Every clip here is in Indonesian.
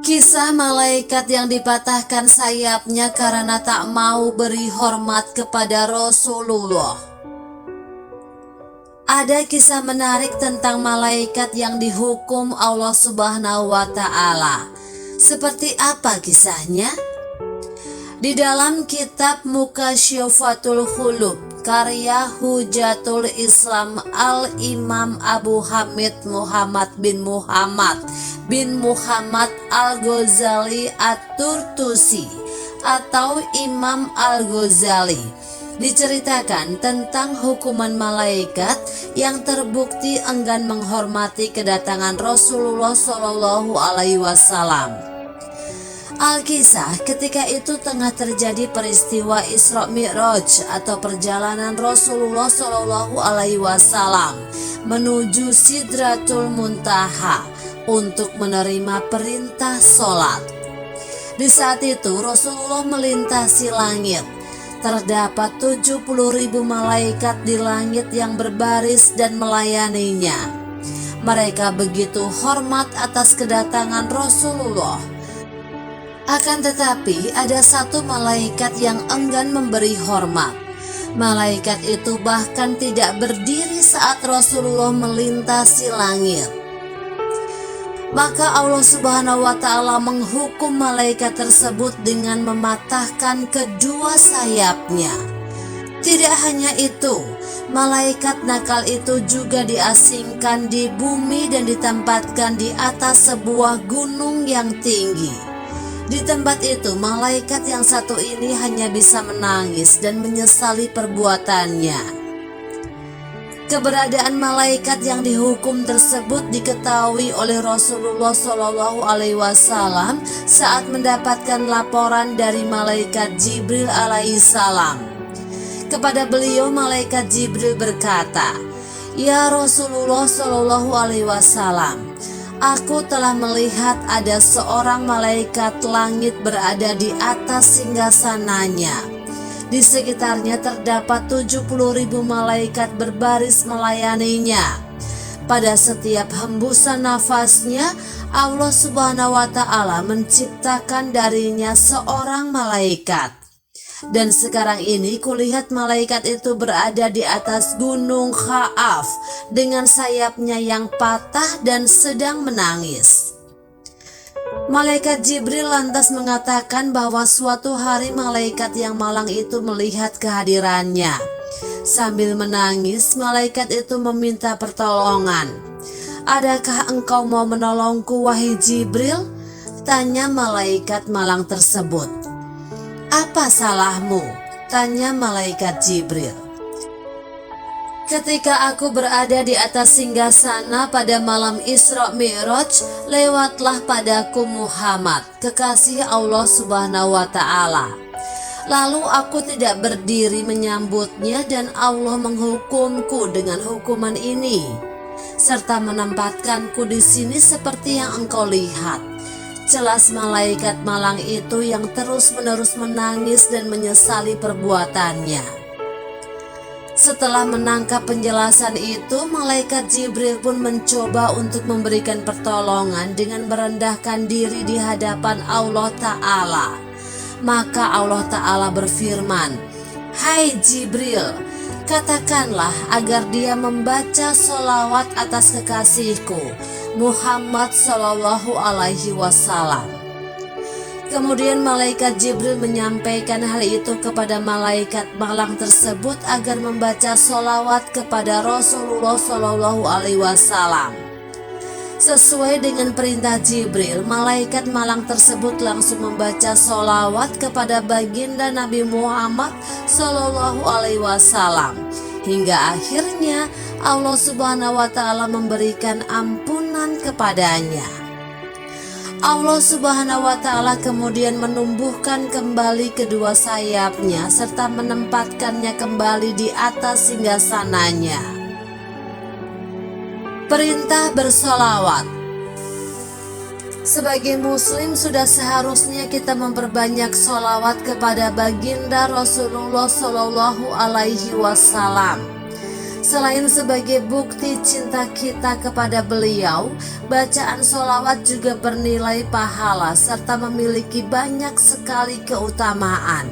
Kisah malaikat yang dipatahkan sayapnya karena tak mau beri hormat kepada Rasulullah. Ada kisah menarik tentang malaikat yang dihukum Allah Subhanahu wa Ta'ala. Seperti apa kisahnya? Di dalam kitab Mukasyafatul Qulub karya Hujatul Islam Al-Imam Abu Hamid Muhammad bin Muhammad Al-Ghazali At-Turtusi atau Imam Al-Ghazali, diceritakan tentang hukuman malaikat yang terbukti enggan menghormati kedatangan Rasulullah Shallallahu Alaihi Wasallam. Alkisah ketika itu tengah terjadi peristiwa Isra Mi'raj atau perjalanan Rasulullah Shallallahu Alaihi Wasallam menuju Sidratul Muntaha untuk menerima perintah sholat. Di saat itu Rasulullah melintasi langit. Terdapat 70.000 malaikat di langit yang berbaris dan melayaninya. Mereka begitu hormat atas kedatangan Rasulullah. Akan tetapi ada satu malaikat yang enggan memberi hormat. Malaikat itu bahkan tidak berdiri saat Rasulullah melintasi langit. Maka Allah Subhanahu wa Ta'ala menghukum malaikat tersebut dengan mematahkan kedua sayapnya. Tidak hanya itu, malaikat nakal itu juga diasingkan di bumi dan ditempatkan di atas sebuah gunung yang tinggi. Di tempat itu, malaikat yang satu ini hanya bisa menangis dan menyesali perbuatannya. Keberadaan malaikat yang dihukum tersebut diketahui oleh Rasulullah Shallallahu Alaihi Wasallam saat mendapatkan laporan dari malaikat Jibril alaihissalam. Kepada beliau, malaikat Jibril berkata, "Ya Rasulullah Shallallahu Alaihi Wasallam, aku telah melihat ada seorang malaikat langit berada di atas singgasananya. Di sekitarnya terdapat 70.000 malaikat berbaris melayaninya. Pada setiap hembusan nafasnya, Allah Subhanahu wa Ta'ala menciptakan darinya seorang malaikat. Dan sekarang ini kulihat malaikat itu berada di atas gunung Kha'af dengan sayapnya yang patah dan sedang menangis." Malaikat Jibril lantas mengatakan bahwa suatu hari malaikat yang malang itu melihat kehadirannya. Sambil menangis, malaikat itu meminta pertolongan. "Adakah engkau mau menolongku, wahai Jibril?" tanya malaikat malang tersebut. "Apa salahmu?" tanya malaikat Jibril. "Ketika aku berada di atas singgasana pada malam Isra Mi'raj, lewatlah padaku Muhammad, kekasih Allah Subhanahu wa Ta'ala. Lalu aku tidak berdiri menyambutnya dan Allah menghukumku dengan hukuman ini, serta menempatkanku di sini seperti yang engkau lihat." Jelas malaikat malang itu yang terus-menerus menangis dan menyesali perbuatannya. Setelah menangkap penjelasan itu, malaikat Jibril pun mencoba untuk memberikan pertolongan dengan merendahkan diri di hadapan Allah Ta'ala. Maka Allah Ta'ala berfirman, "Hai Jibril, katakanlah agar dia membaca sholawat atas kekasihku Muhammad Sallallahu Alaihi Wasallam." Kemudian malaikat Jibril menyampaikan hal itu kepada malaikat malang tersebut agar membaca sholawat kepada Rasulullah Shallallahu Alaihi Wasallam. Sesuai dengan perintah Jibril, malaikat malang tersebut langsung membaca sholawat kepada baginda Nabi Muhammad Shallallahu Alaihi Wasallam. Hingga akhirnya Allah Subhanahu wa Ta'ala memberikan ampunan kepadanya. Allah Subhanahu wa Ta'ala kemudian menumbuhkan kembali kedua sayapnya serta menempatkannya kembali di atas singgasananya. Perintah bersolawat. Sebagai muslim sudah seharusnya kita memperbanyak sholawat kepada baginda Rasulullah Shallallahu Alaihi Wasallam. Selain sebagai bukti cinta kita kepada beliau, bacaan sholawat juga bernilai pahala serta memiliki banyak sekali keutamaan.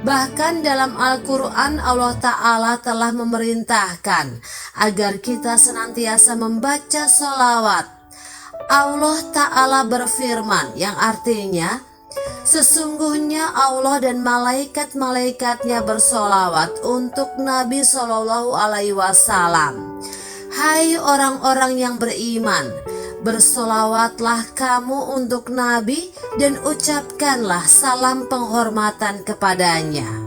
Bahkan dalam Al-Quran Allah Ta'ala telah memerintahkan agar kita senantiasa membaca sholawat. Allah Ta'ala berfirman yang artinya, sesungguhnya Allah dan malaikat-malaikatnya bersolawat untuk Nabi Shallallahu Alaihi Wasallam. Hai orang-orang yang beriman, bersolawatlah kamu untuk Nabi dan ucapkanlah salam penghormatan kepadanya.